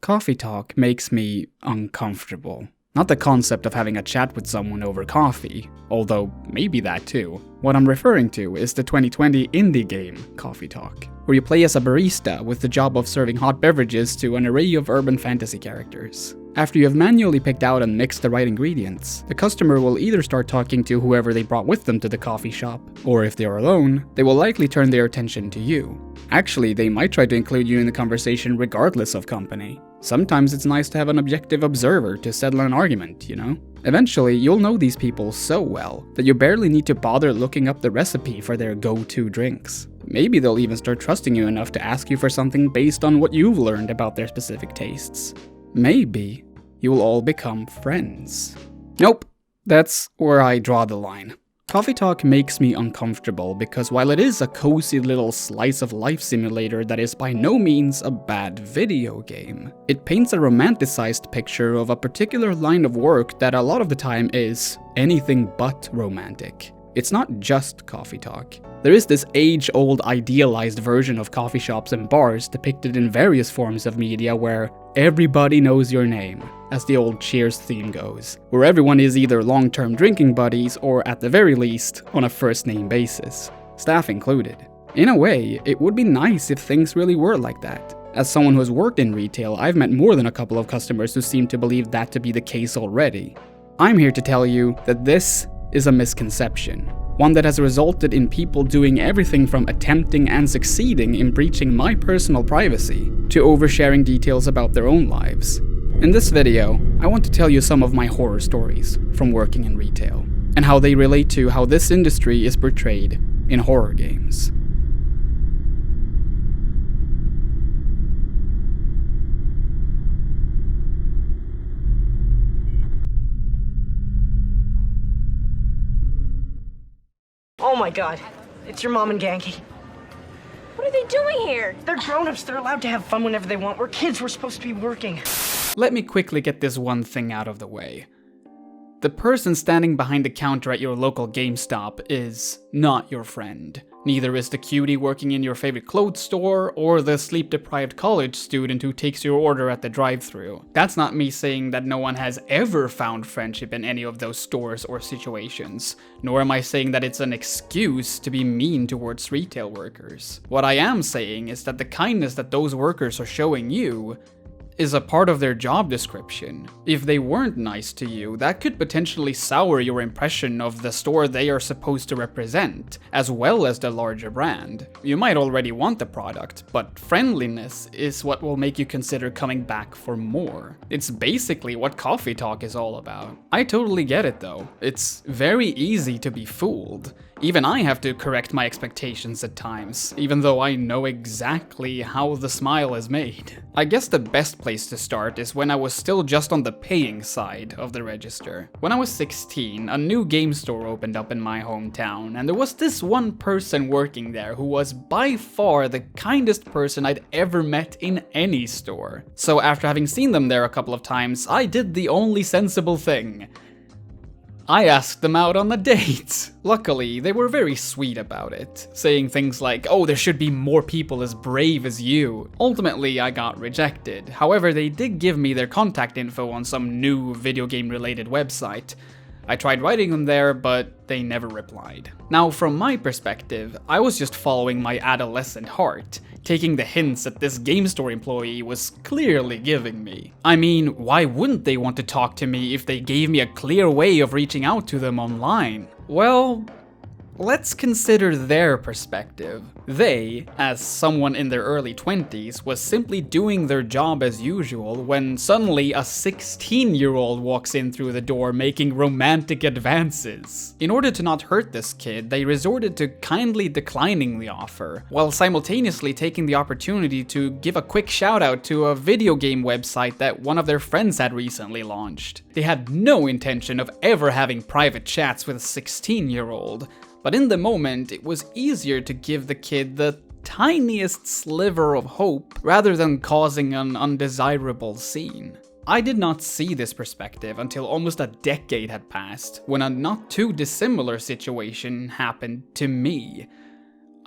Coffee talk makes me uncomfortable. Not the concept of having a chat with someone over coffee, although maybe that too. What I'm referring to is the 2020 indie game, Coffee Talk, where you play as a barista with the job of serving hot beverages to an array of urban fantasy characters. After you have manually picked out and mixed the right ingredients, the customer will either start talking to whoever they brought with them to the coffee shop, or if they are alone, they will likely turn their attention to you. Actually, they might try to include you in the conversation regardless of company. Sometimes it's nice to have an objective observer to settle an argument, you know? Eventually, you'll know these people so well that you barely need to bother looking up the recipe for their go-to drinks. Maybe they'll even start trusting you enough to ask you for something based on what you've learned about their specific tastes. Maybe you will all become friends. Nope, that's where I draw the line. Coffee talk makes me uncomfortable because while it is a cozy little slice of life simulator that is by no means a bad video game, it paints a romanticized picture of a particular line of work that a lot of the time is anything but romantic. It's not just coffee talk. There is this age-old idealized version of coffee shops and bars depicted in various forms of media where everybody knows your name, as the old Cheers theme goes, where everyone is either long-term drinking buddies or at the very least on a first-name basis, staff included. In a way, it would be nice if things really were like that. As someone who has worked in retail, I've met more than a couple of customers who seem to believe that to be the case already. I'm here to tell you that this is a misconception, one that has resulted in people doing everything from attempting and succeeding in breaching my personal privacy to oversharing details about their own lives. In this video, I want to tell you some of my horror stories from working in retail, and how they relate to how this industry is portrayed in horror games. Oh my god, it's your mom and Genki. What are they doing here? They're grown-ups, they're allowed to have fun whenever they want. We're kids, we're supposed to be working. Let me quickly get this one thing out of the way. The person standing behind the counter at your local GameStop is not your friend. Neither is the cutie working in your favorite clothes store or the sleep-deprived college student who takes your order at the drive-thru. That's not me saying that no one has ever found friendship in any of those stores or situations, nor am I saying that it's an excuse to be mean towards retail workers. What I am saying is that the kindness that those workers are showing you is a part of their job description. If they weren't nice to you, that could potentially sour your impression of the store they are supposed to represent, as well as the larger brand. You might already want the product, but friendliness is what will make you consider coming back for more. It's basically what coffee talk is all about. I totally get it though. It's very easy to be fooled. Even I have to correct my expectations at times, even though I know exactly how the smile is made. I guess the best place to start is when I was still just on the paying side of the register. When I was 16, a new game store opened up in my hometown, and there was this one person working there who was by far the kindest person I'd ever met in any store. So after having seen them there a couple of times, I did the only sensible thing. I asked them out on a date. Luckily, they were very sweet about it, saying things like, "Oh, there should be more people as brave as you." Ultimately, I got rejected. However, they did give me their contact info on some new video game related website. I tried writing them there, but they never replied. Now, from my perspective, I was just following my adolescent heart, taking the hints that this game store employee was clearly giving me. I mean, why wouldn't they want to talk to me if they gave me a clear way of reaching out to them online? Well, let's consider their perspective. They, as someone in their early 20s, was simply doing their job as usual when suddenly a 16-year-old walks in through the door making romantic advances. In order to not hurt this kid, they resorted to kindly declining the offer, while simultaneously taking the opportunity to give a quick shout out to a video game website that one of their friends had recently launched. They had no intention of ever having private chats with a 16-year-old. But in the moment, it was easier to give the kid the tiniest sliver of hope rather than causing an undesirable scene. I did not see this perspective until almost a decade had passed, when a not too dissimilar situation happened to me.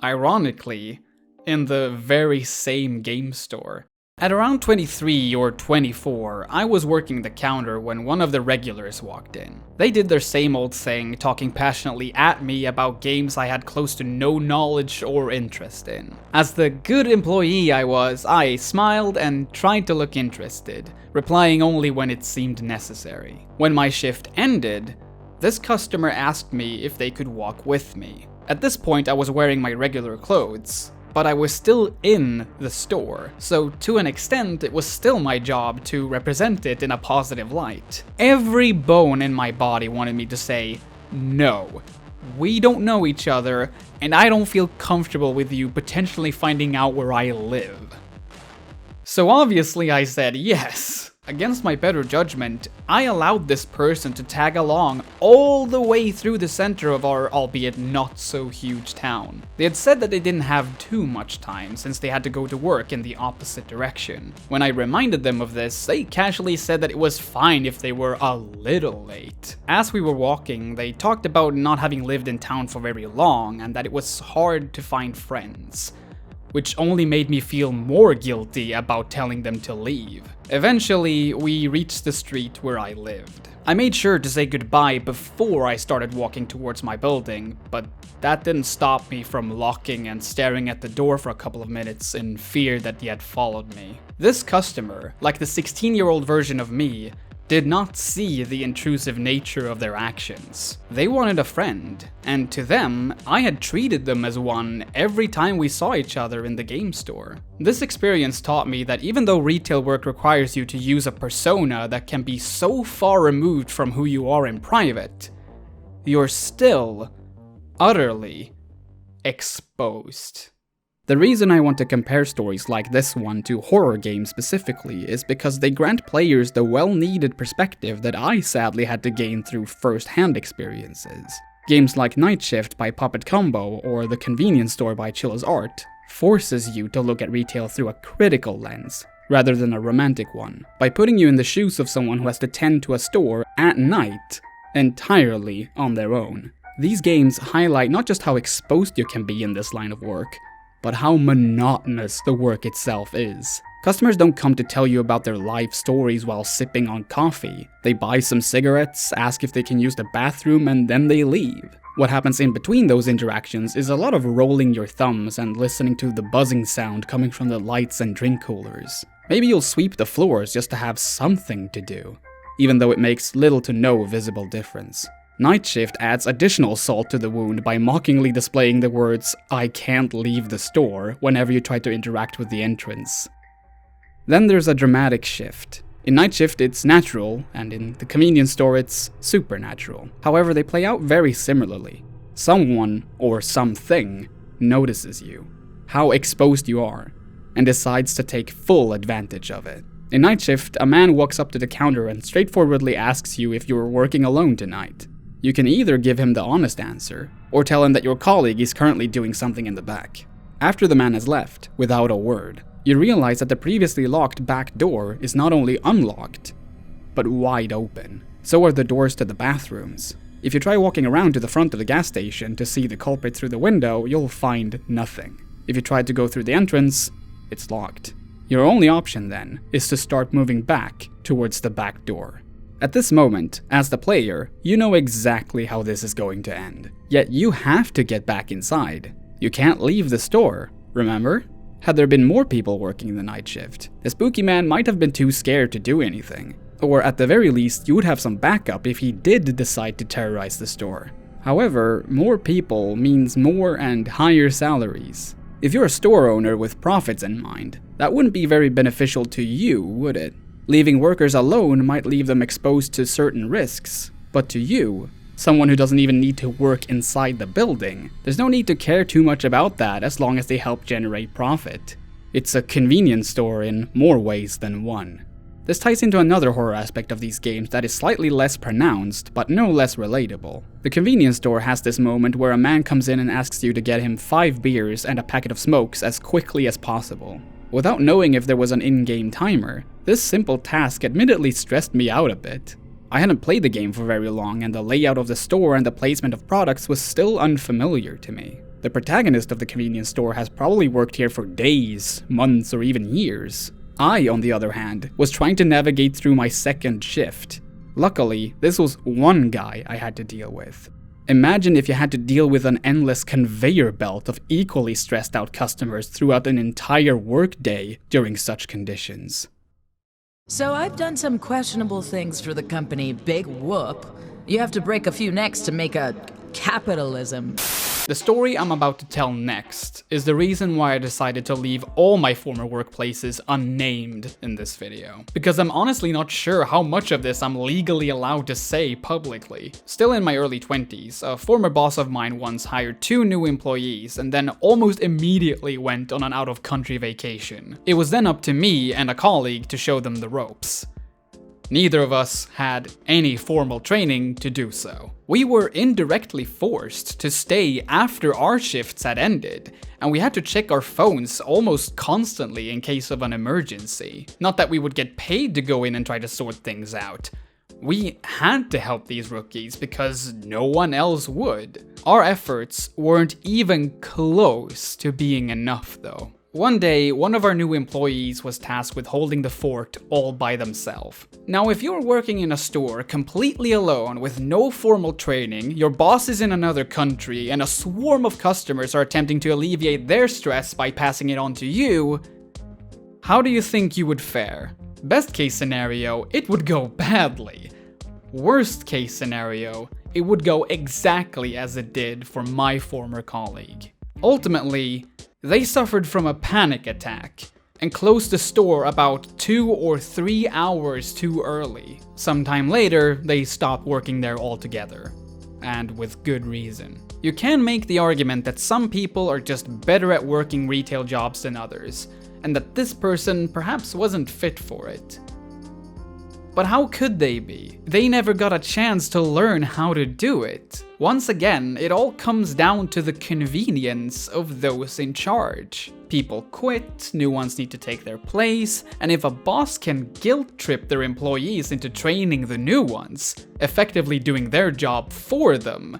Ironically, in the very same game store. At around 23 or 24, I was working the counter when one of the regulars walked in. They did their same old thing, talking passionately at me about games I had close to no knowledge or interest in. As the good employee I was, I smiled and tried to look interested, replying only when it seemed necessary. When my shift ended, this customer asked me if they could walk with me. At this point, I was wearing my regular clothes, but I was still in the store, so to an extent it was still my job to represent it in a positive light. Every bone in my body wanted me to say, no, we don't know each other, and I don't feel comfortable with you potentially finding out where I live. So obviously I said yes. Against my better judgment, I allowed this person to tag along all the way through the center of our albeit not so huge town. They had said that they didn't have too much time since they had to go to work in the opposite direction. When I reminded them of this, they casually said that it was fine if they were a little late. As we were walking, they talked about not having lived in town for very long and that it was hard to find friends, which only made me feel more guilty about telling them to leave. Eventually, we reached the street where I lived. I made sure to say goodbye before I started walking towards my building, but that didn't stop me from locking and staring at the door for a couple of minutes in fear that he had followed me. This customer, like the 16-year-old version of me, did not see the intrusive nature of their actions. They wanted a friend, and to them, I had treated them as one every time we saw each other in the game store. This experience taught me that even though retail work requires you to use a persona that can be so far removed from who you are in private, you're still utterly exposed. The reason I want to compare stories like this one to horror games specifically is because they grant players the well-needed perspective that I sadly had to gain through first-hand experiences. Games like Night Shift by Puppet Combo or The Convenience Store by Chilla's Art forces you to look at retail through a critical lens, rather than a romantic one, by putting you in the shoes of someone who has to tend to a store at night entirely on their own. These games highlight not just how exposed you can be in this line of work, but how monotonous the work itself is. Customers don't come to tell you about their life stories while sipping on coffee. They buy some cigarettes, ask if they can use the bathroom, and then they leave. What happens in between those interactions is a lot of rolling your thumbs and listening to the buzzing sound coming from the lights and drink coolers. Maybe you'll sweep the floors just to have something to do, even though it makes little to no visible difference. Night Shift adds additional salt to the wound by mockingly displaying the words, "I can't leave the store," whenever you try to interact with the entrance. Then there's a dramatic shift. In Night Shift it's natural, and in the convenience store it's supernatural. However, they play out very similarly. Someone, or something, notices you, how exposed you are, and decides to take full advantage of it. In Night Shift, a man walks up to the counter and straightforwardly asks you if you're working alone tonight. You can either give him the honest answer, or tell him that your colleague is currently doing something in the back. After the man has left, without a word, you realize that the previously locked back door is not only unlocked, but wide open. So are the doors to the bathrooms. If you try walking around to the front of the gas station to see the culprit through the window, you'll find nothing. If you try to go through the entrance, it's locked. Your only option then is to start moving back towards the back door. At this moment, as the player, you know exactly how this is going to end. Yet you have to get back inside. You can't leave the store, remember? Had there been more people working the night shift, the spooky man might have been too scared to do anything. Or at the very least, you would have some backup if he did decide to terrorize the store. However, more people means more and higher salaries. If you're a store owner with profits in mind, that wouldn't be very beneficial to you, would it? Leaving workers alone might leave them exposed to certain risks, but to you, someone who doesn't even need to work inside the building, there's no need to care too much about that as long as they help generate profit. It's a convenience store in more ways than one. This ties into another horror aspect of these games that is slightly less pronounced, but no less relatable. The convenience store has this moment where a man comes in and asks you to get him 5 beers and a packet of smokes as quickly as possible. Without knowing if there was an in-game timer, this simple task admittedly stressed me out a bit. I hadn't played the game for very long, and the layout of the store and the placement of products was still unfamiliar to me. The protagonist of the convenience store has probably worked here for days, months, or even years. I, on the other hand, was trying to navigate through my second shift. Luckily, this was one guy I had to deal with. Imagine if you had to deal with an endless conveyor belt of equally stressed out customers throughout an entire workday during such conditions. So I've done some questionable things for the company, big whoop. You have to break a few necks to make a capitalism. The story I'm about to tell next is the reason why I decided to leave all my former workplaces unnamed in this video. Because I'm honestly not sure how much of this I'm legally allowed to say publicly. Still in my early 20s, a former boss of mine once hired 2 new employees and then almost immediately went on an out-of-country vacation. It was then up to me and a colleague to show them the ropes. Neither of us had any formal training to do so. We were indirectly forced to stay after our shifts had ended, and we had to check our phones almost constantly in case of an emergency. Not that we would get paid to go in and try to sort things out. We had to help these rookies because no one else would. Our efforts weren't even close to being enough though. One day, one of our new employees was tasked with holding the fort all by themselves. Now, if you're working in a store completely alone with no formal training, your boss is in another country, and a swarm of customers are attempting to alleviate their stress by passing it on to you, how do you think you would fare? Best case scenario, it would go badly. Worst case scenario, it would go exactly as it did for my former colleague. Ultimately, they suffered from a panic attack and closed the store about 2 or 3 hours too early. Sometime later, they stopped working there altogether, and with good reason. You can make the argument that some people are just better at working retail jobs than others, and that this person perhaps wasn't fit for it. But how could they be? They never got a chance to learn how to do it. Once again, it all comes down to the convenience of those in charge. People quit, new ones need to take their place, and if a boss can guilt-trip their employees into training the new ones, effectively doing their job for them,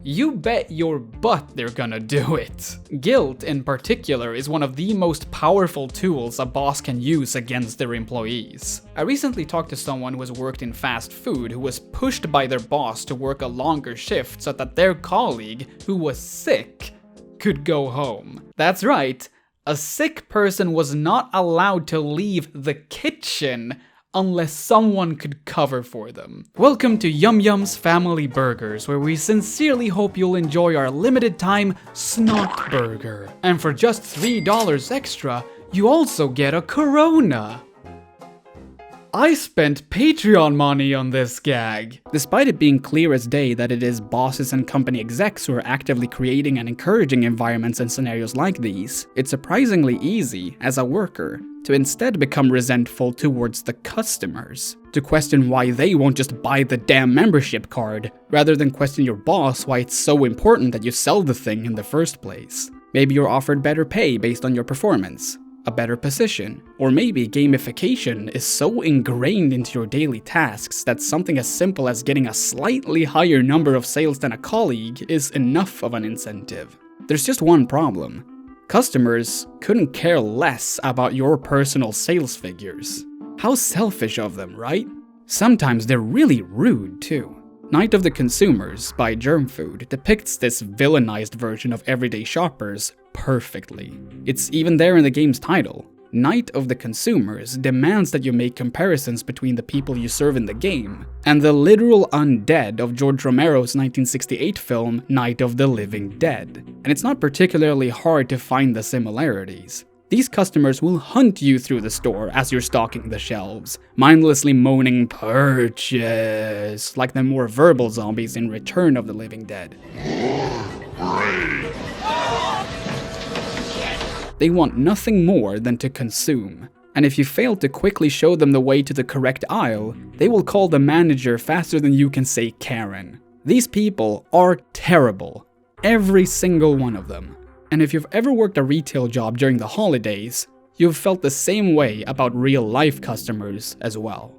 you bet your butt they're gonna do it. Guilt, in particular, is one of the most powerful tools a boss can use against their employees. I recently talked to someone who has worked in fast food who was pushed by their boss to work a longer shift so that their colleague, who was sick, could go home. That's right, a sick person was not allowed to leave the kitchen unless someone could cover for them. Welcome to Yum Yum's Family Burgers, where we sincerely hope you'll enjoy our limited time Snot Burger. And for just $3 extra, you also get a Corona. I spent Patreon money on this gag. Despite it being clear as day that it is bosses and company execs who are actively creating and encouraging environments and scenarios like these, it's surprisingly easy, as a worker, to instead become resentful towards the customers. To question why they won't just buy the damn membership card, rather than question your boss why it's so important that you sell the thing in the first place. Maybe you're offered better pay based on your performance, a better position, or maybe gamification is so ingrained into your daily tasks that something as simple as getting a slightly higher number of sales than a colleague is enough of an incentive. There's just one problem. Customers couldn't care less about your personal sales figures. How selfish of them, right? Sometimes they're really rude too. Night of the Consumers by Germ Food depicts this villainized version of everyday shoppers perfectly. It's even there in the game's title. Night of the Consumers demands that you make comparisons between the people you serve in the game and the literal undead of George Romero's 1968 film Night of the Living Dead. And it's not particularly hard to find the similarities. These customers will hunt you through the store as you're stocking the shelves, mindlessly moaning "purchase" like the more verbal zombies in Return of the Living Dead. They want nothing more than to consume, and if you fail to quickly show them the way to the correct aisle, they will call the manager faster than you can say Karen. These people are terrible, every single one of them. And if you've ever worked a retail job during the holidays, you've felt the same way about real-life customers as well.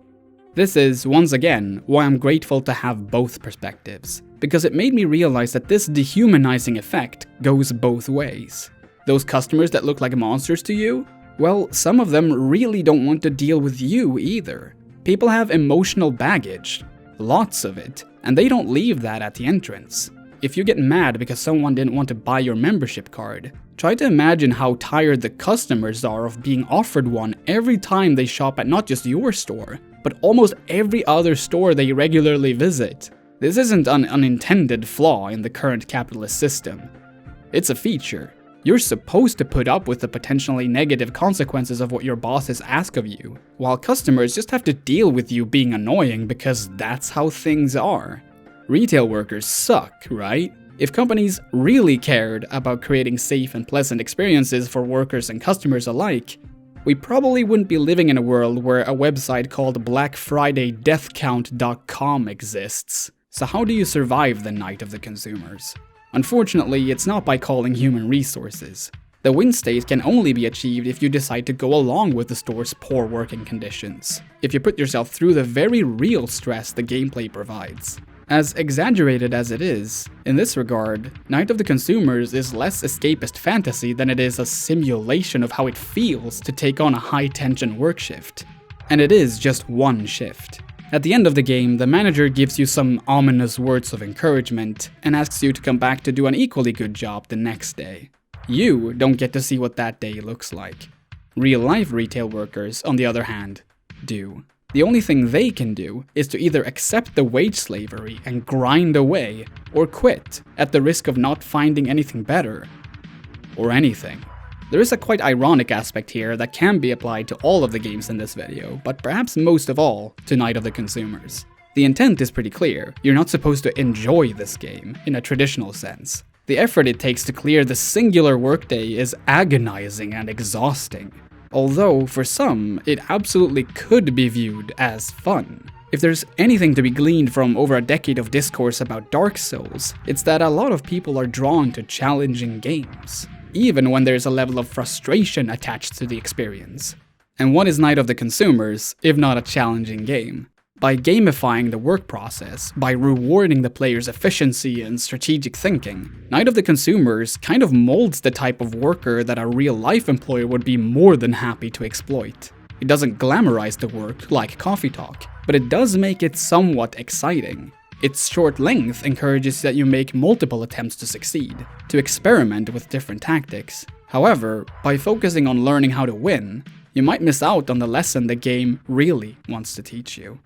This is, once again, why I'm grateful to have both perspectives, because it made me realize that this dehumanizing effect goes both ways. Those customers that look like monsters to you, Well, some of them really don't want to deal with you either. People have emotional baggage, lots of it, and they don't leave that at the entrance. If you get mad because someone didn't want to buy your membership card, try to imagine how tired the customers are of being offered one every time they shop at not just your store, but almost every other store they regularly visit. This isn't an unintended flaw in the current capitalist system. It's a feature. You're supposed to put up with the potentially negative consequences of what your bosses ask of you, while customers just have to deal with you being annoying because that's how things are. Retail workers suck, right? If companies really cared about creating safe and pleasant experiences for workers and customers alike, we probably wouldn't be living in a world where a website called BlackFridayDeathCount.com exists. So how do you survive the night of the consumers? Unfortunately, it's not by calling human resources. The win state can only be achieved if you decide to go along with the store's poor working conditions, if you put yourself through the very real stress the gameplay provides. As exaggerated as it is, in this regard, Night of the Consumers is less escapist fantasy than it is a simulation of how it feels to take on a high-tension work shift. And it is just one shift. At the end of the game, the manager gives you some ominous words of encouragement and asks you to come back to do an equally good job the next day. You don't get to see what that day looks like. Real-life retail workers, on the other hand, do. The only thing they can do is to either accept the wage slavery and grind away, or quit, at the risk of not finding anything better. Or anything. There is a quite ironic aspect here that can be applied to all of the games in this video, but perhaps most of all, to Night of the Consumers. The intent is pretty clear. You're not supposed to enjoy this game, in a traditional sense. The effort it takes to clear the singular workday is agonizing and exhausting. Although, for some, it absolutely could be viewed as fun. If there's anything to be gleaned from over a decade of discourse about Dark Souls, it's that a lot of people are drawn to challenging games, even when there's a level of frustration attached to the experience. And what is Night of the Consumers, if not a challenging game? By gamifying the work process, by rewarding the player's efficiency and strategic thinking, Night of the Consumers kind of molds the type of worker that a real-life employer would be more than happy to exploit. It doesn't glamorize the work like Coffee Talk, but it does make it somewhat exciting. Its short length encourages that you make multiple attempts to succeed, to experiment with different tactics. However, by focusing on learning how to win, you might miss out on the lesson the game really wants to teach you.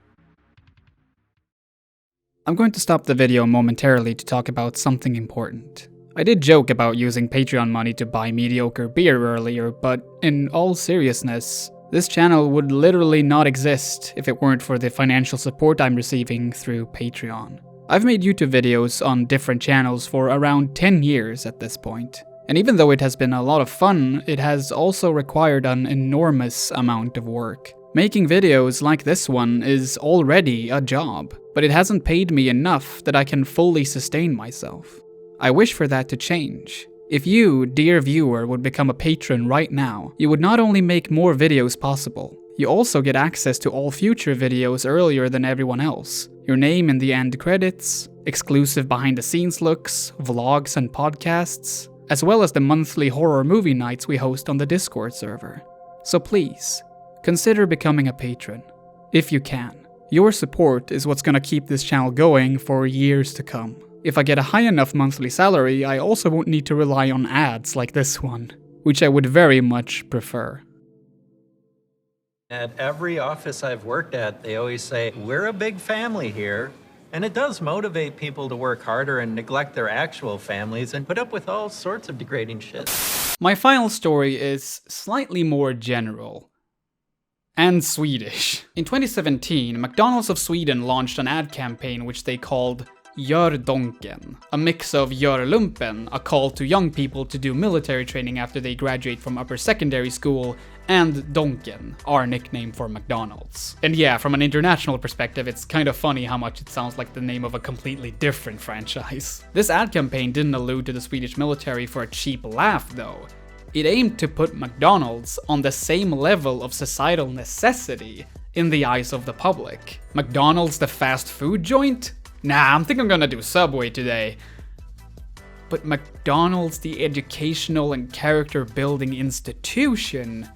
I'm going to stop the video momentarily to talk about something important. I did joke about using Patreon money to buy mediocre beer earlier, but in all seriousness, this channel would literally not exist if it weren't for the financial support I'm receiving through Patreon. I've made YouTube videos on different channels for around 10 years at this point. And even though it has been a lot of fun, it has also required an enormous amount of work. Making videos like this one is already a job, but it hasn't paid me enough that I can fully sustain myself. I wish for that to change. If you, dear viewer, would become a patron right now, you would not only make more videos possible, you also get access to all future videos earlier than everyone else. Your name in the end credits, exclusive behind the scenes looks, vlogs and podcasts, as well as the monthly horror movie nights we host on the Discord server. So please, consider becoming a patron, if you can. Your support is what's gonna keep this channel going for years to come. If I get a high enough monthly salary, I also won't need to rely on ads like this one, which I would very much prefer. At every office I've worked at, they always say, we're a big family here. And it does motivate people to work harder and neglect their actual families and put up with all sorts of degrading shit. My final story is slightly more general. And Swedish. In 2017, McDonald's of Sweden launched an ad campaign which they called Gör Donken, a mix of Gör Lumpen, a call to young people to do military training after they graduate from upper secondary school, and Donken, our nickname for McDonald's. And yeah, from an international perspective, it's kind of funny how much it sounds like the name of a completely different franchise. This ad campaign didn't allude to the Swedish military for a cheap laugh though. It aimed to put McDonald's on the same level of societal necessity in the eyes of the public. McDonald's the fast food joint? Nah, I think I'm gonna do Subway today. But McDonald's the educational and character building institution?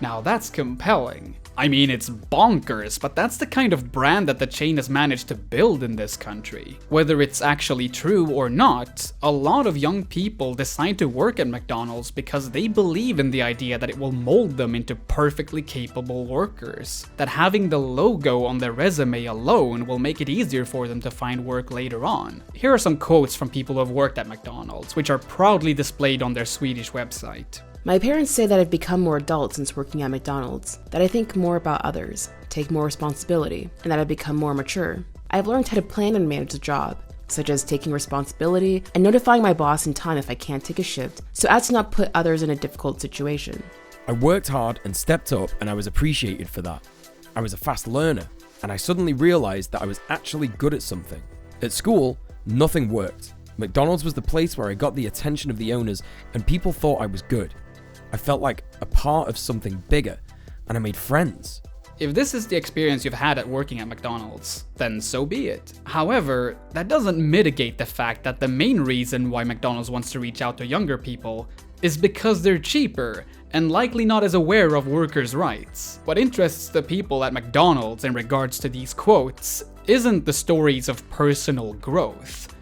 Now that's compelling. I mean, it's bonkers, but that's the kind of brand that the chain has managed to build in this country. Whether it's actually true or not, a lot of young people decide to work at McDonald's because they believe in the idea that it will mold them into perfectly capable workers. That having the logo on their resume alone will make it easier for them to find work later on. Here are some quotes from people who have worked at McDonald's, which are proudly displayed on their Swedish website. My parents say that I've become more adult since working at McDonald's, that I think more about others, take more responsibility, and that I've become more mature. I've learned how to plan and manage the job, such as taking responsibility and notifying my boss in time if I can't take a shift, so as to not put others in a difficult situation. I worked hard and stepped up, and I was appreciated for that. I was a fast learner, and I suddenly realized that I was actually good at something. At school, nothing worked. McDonald's was the place where I got the attention of the owners, and people thought I was good. I felt like a part of something bigger, and I made friends. If this is the experience you've had at working at McDonald's, then so be it. However, that doesn't mitigate the fact that the main reason why McDonald's wants to reach out to younger people is because they're cheaper and likely not as aware of workers' rights. What interests the people at McDonald's in regards to these quotes isn't the stories of personal growth,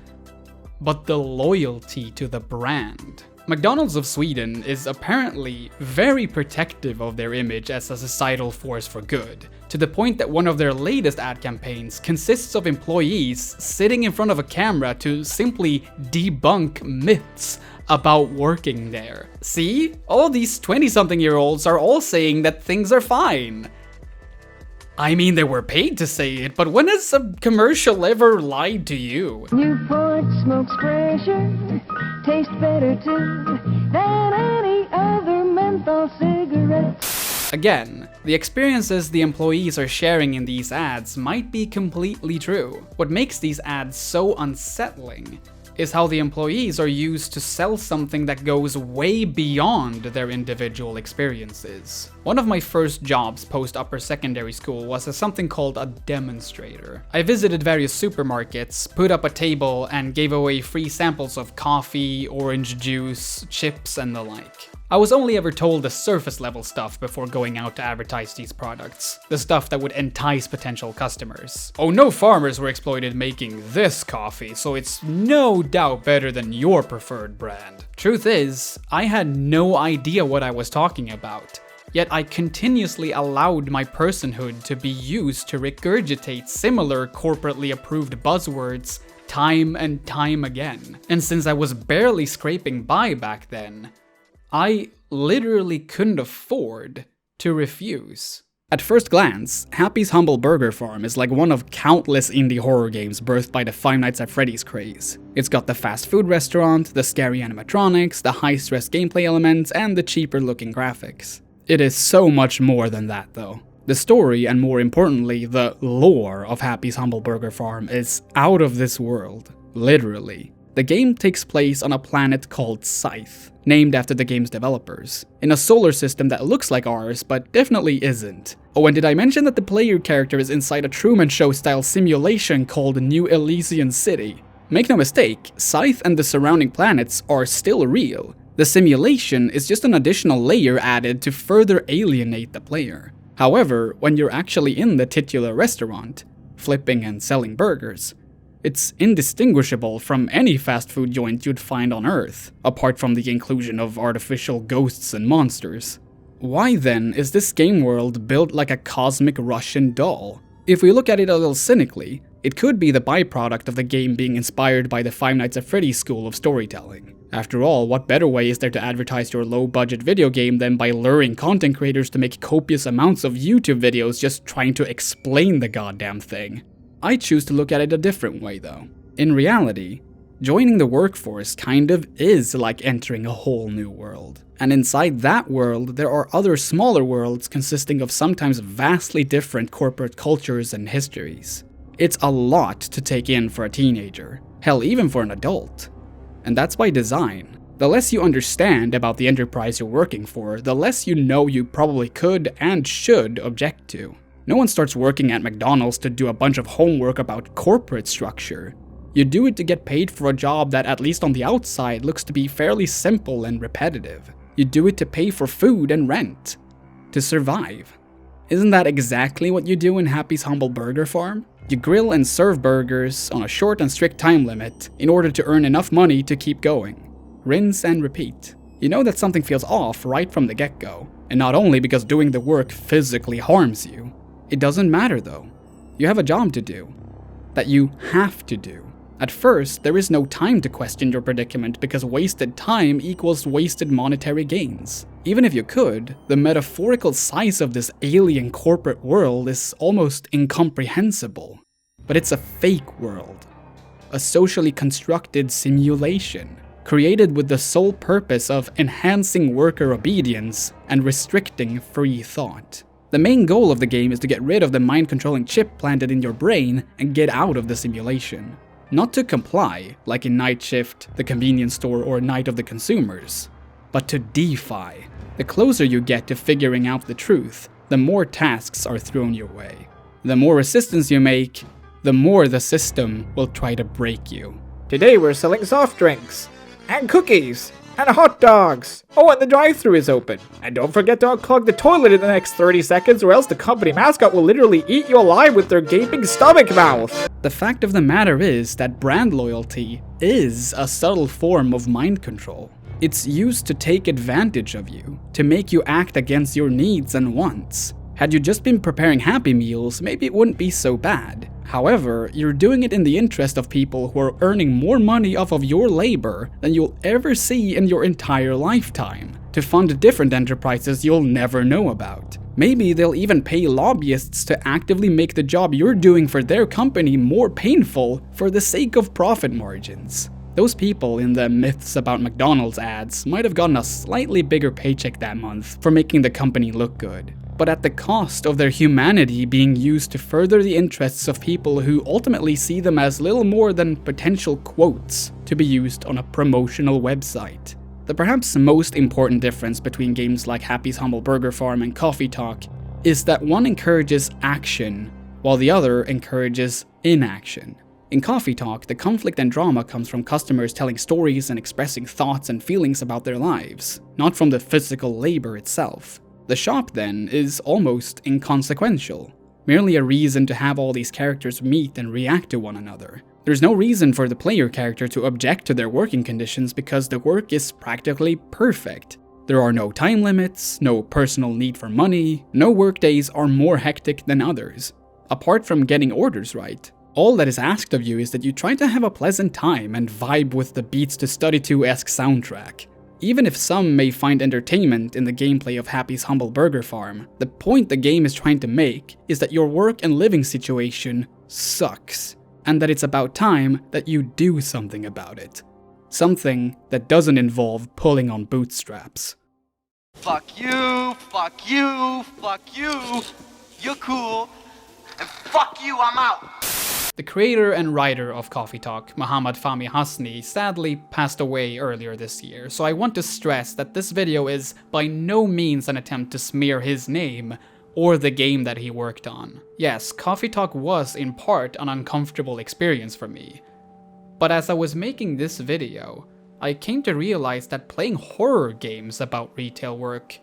but the loyalty to the brand. McDonald's of Sweden is apparently very protective of their image as a societal force for good, to the point that one of their latest ad campaigns consists of employees sitting in front of a camera to simply debunk myths about working there. See? All these 20-something-year-olds are all saying that things are fine. I mean, they were paid to say it, but when has a commercial ever lied to you? Newport smokes fresher, tastes better too than any other menthol cigarette. Again, the experiences the employees are sharing in these ads might be completely true. What makes these ads so unsettling is how the employees are used to sell something that goes way beyond their individual experiences. One of my first jobs post upper secondary school was as something called a demonstrator. I visited various supermarkets, put up a table, and gave away free samples of coffee, orange juice, chips, and the like. I was only ever told the surface level stuff before going out to advertise these products. The stuff that would entice potential customers. Oh, no farmers were exploited making this coffee, so it's no doubt better than your preferred brand. Truth is, I had no idea what I was talking about. Yet I continuously allowed my personhood to be used to regurgitate similar corporately approved buzzwords time and time again. And since I was barely scraping by back then, I literally couldn't afford to refuse. At first glance, Happy's Humble Burger Farm is like one of countless indie horror games birthed by the Five Nights at Freddy's craze. It's got the fast food restaurant, the scary animatronics, the high-stress gameplay elements, and the cheaper-looking graphics. It is so much more than that, though. The story, and more importantly, the lore of Happy's Humble Burger Farm is out of this world, literally. The game takes place on a planet called Scythe, named after the game's developers, in a solar system that looks like ours, but definitely isn't. Oh, and did I mention that the player character is inside a Truman Show-style simulation called New Elysian City? Make no mistake, Scythe and the surrounding planets are still real. The simulation is just an additional layer added to further alienate the player. However, when you're actually in the titular restaurant, flipping and selling burgers, it's indistinguishable from any fast food joint you'd find on Earth, apart from the inclusion of artificial ghosts and monsters. Why then is this game world built like a cosmic Russian doll? If we look at it a little cynically, it could be the byproduct of the game being inspired by the Five Nights at Freddy's school of storytelling. After all, what better way is there to advertise your low-budget video game than by luring content creators to make copious amounts of YouTube videos just trying to explain the goddamn thing? I choose to look at it a different way though. In reality, joining the workforce kind of is like entering a whole new world. And inside that world, there are other smaller worlds consisting of sometimes vastly different corporate cultures and histories. It's a lot to take in for a teenager, hell even for an adult. And that's by design. The less you understand about the enterprise you're working for, the less you know you probably could and should object to. No one starts working at McDonald's to do a bunch of homework about corporate structure. You do it to get paid for a job that, at least on the outside, looks to be fairly simple and repetitive. You do it to pay for food and rent. to survive. Isn't that exactly what you do in Happy's Humble Burger Farm? You grill and serve burgers on a short and strict time limit in order to earn enough money to keep going. Rinse and repeat. You know that something feels off right from the get-go, and not only because doing the work physically harms you. It doesn't matter though. You have a job to do, that you have to do. At first, there is no time to question your predicament because wasted time equals wasted monetary gains. Even if you could, the metaphorical size of this alien corporate world is almost incomprehensible. But it's a fake world. A socially constructed simulation, created with the sole purpose of enhancing worker obedience and restricting free thought. The main goal of the game is to get rid of the mind-controlling chip planted in your brain and get out of the simulation. Not to comply, like in Night Shift, The Convenience Store, or Night of the Consumers, but to defy. The closer you get to figuring out the truth, the more tasks are thrown your way. The more resistance you make, the more the system will try to break you. Today we're selling soft drinks, and cookies, and hot dogs. Oh, and the drive-thru is open. And don't forget to unclog the toilet in the next 30 seconds or else the company mascot will literally eat you alive with their gaping stomach mouth. The fact of the matter is that brand loyalty is a subtle form of mind control. It's used to take advantage of you, to make you act against your needs and wants. Had you just been preparing Happy Meals, maybe it wouldn't be so bad. However, you're doing it in the interest of people who are earning more money off of your labor than you'll ever see in your entire lifetime, to fund different enterprises you'll never know about. Maybe they'll even pay lobbyists to actively make the job you're doing for their company more painful for the sake of profit margins. Those people in the myths about McDonald's ads might have gotten a slightly bigger paycheck that month for making the company look good, but at the cost of their humanity being used to further the interests of people who ultimately see them as little more than potential quotes to be used on a promotional website. The perhaps most important difference between games like Happy's Humble Burger Farm and Coffee Talk is that one encourages action, while the other encourages inaction. In Coffee Talk, the conflict and drama comes from customers telling stories and expressing thoughts and feelings about their lives, not from the physical labor itself. The shop, then, is almost inconsequential, merely a reason to have all these characters meet and react to one another. There's no reason for the player character to object to their working conditions because the work is practically perfect. There are no time limits, no personal need for money, no workdays are more hectic than others. Apart from getting orders right, all that is asked of you is that you try to have a pleasant time and vibe with the Beats to Study To-esque soundtrack. Even if some may find entertainment in the gameplay of Happy's Humble Burger Farm, the point the game is trying to make is that your work and living situation sucks, and that it's about time that you do something about it. Something that doesn't involve pulling on bootstraps. Fuck you, fuck you, fuck you, you're cool, and fuck you, I'm out. The creator and writer of Coffee Talk, Muhammad Fahmy Hasni, sadly passed away earlier this year, so I want to stress that this video is by no means an attempt to smear his name or the game that he worked on. Yes, Coffee Talk was in part an uncomfortable experience for me, but as I was making this video, I came to realize that playing horror games about retail work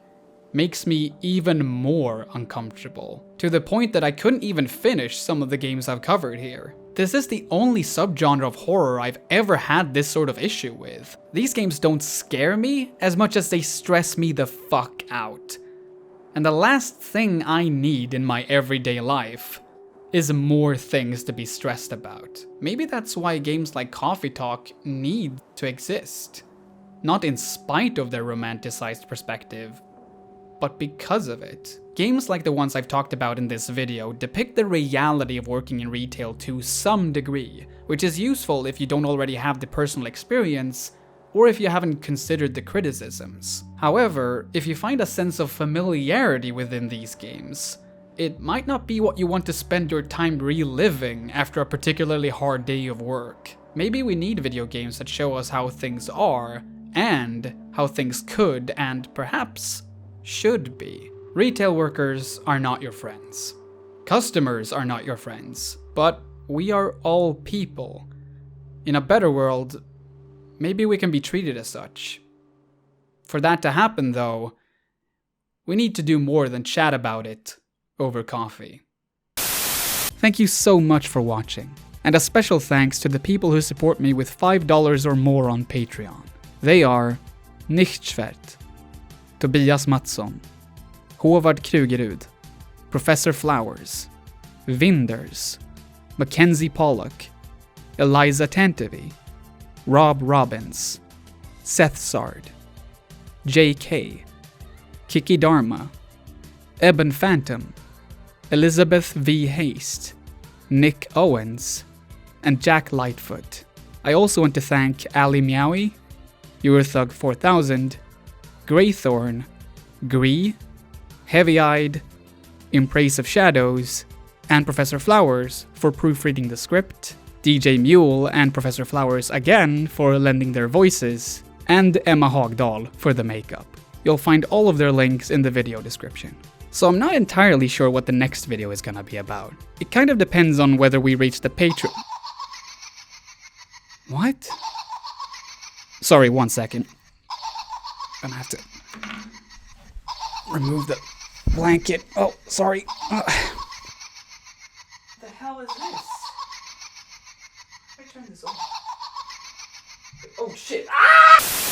makes me even more uncomfortable, to the point that I couldn't even finish some of the games I've covered here. This is the only subgenre of horror I've ever had this sort of issue with. These games don't scare me as much as they stress me the fuck out. And the last thing I need in my everyday life is more things to be stressed about. Maybe that's why games like Coffee Talk need to exist. Not in spite of their romanticized perspective, but because of it. Games like the ones I've talked about in this video depict the reality of working in retail to some degree, which is useful if you don't already have the personal experience, or if you haven't considered the criticisms. However, if you find a sense of familiarity within these games, it might not be what you want to spend your time reliving after a particularly hard day of work. Maybe we need video games that show us how things are, and how things could and perhaps should be. Retail workers are not your friends. Customers are not your friends, but we are all people. In a better world, maybe we can be treated as such. For that to happen though, We need to do more than chat about it over coffee. Thank you so much for watching, and a special thanks to the people who support me with $5 or more on Patreon. They are Nichtschwert, Tobias Mattsson, Håvard Krugerud, Professor Flowers, Vinders, Mackenzie Pollock, Eliza Tantevi, Rob Robbins, Seth Sard, J.K., Kiki Dharma, Eben Phantom, Elizabeth V. Haste, Nick Owens, and Jack Lightfoot. I also want to thank Ali Meowie, Eurthug 4000, Greythorn, Gree, Heavy-Eyed, In Praise of Shadows, and Professor Flowers for proofreading the script, DJ Mule and Professor Flowers again for lending their voices, and Emma Hagdahl for the makeup. You'll find all of their links in the video description. So I'm not entirely sure what the next video is gonna be about. It kind of depends on whether we reach the Patreon. What? Sorry, 1 second. I'm gonna have to remove the blanket. Oh, sorry. What the hell is this? Let me turn this off. Oh shit. Ah!